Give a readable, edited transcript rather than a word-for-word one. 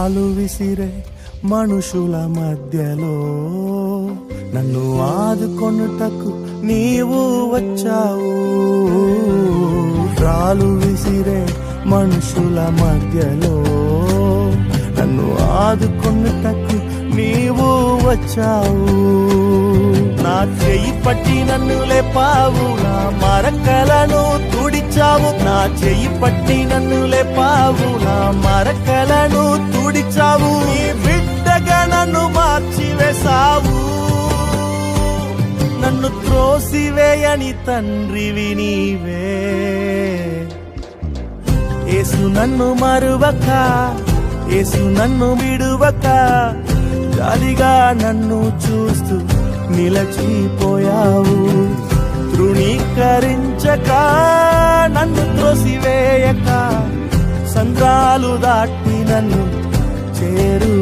రాలు విసిరే మనుషుల మధ్యలో నన్ను ఆదుకొనుటకు నీవు వచ్చావు. రాలు విసిరే మనుషుల మధ్యలో నన్ను ఆదుకొనుటకు నీవు వచ్చావు. నా చెయ్యి పట్టి నన్ను లేపావు, నా మరకలను తుడిచావు. నా చెయ్యి పట్టి నన్ను లేపావు, నా మరకలను తుడిచావు. నీ బిడ్డగా నన్ను మార్చివేశావు. నన్ను త్రోసివేయని తండ్రివి నీవే. యేసు నన్ను మరువక, యేసు నన్ను విడువక, జాలిగా నన్ను చూస్తూ నిలచిపోయావు. తృణీకరించక, నన్ను త్రోసివేయక, సంద్రాలు దాటి నన్ను చేరు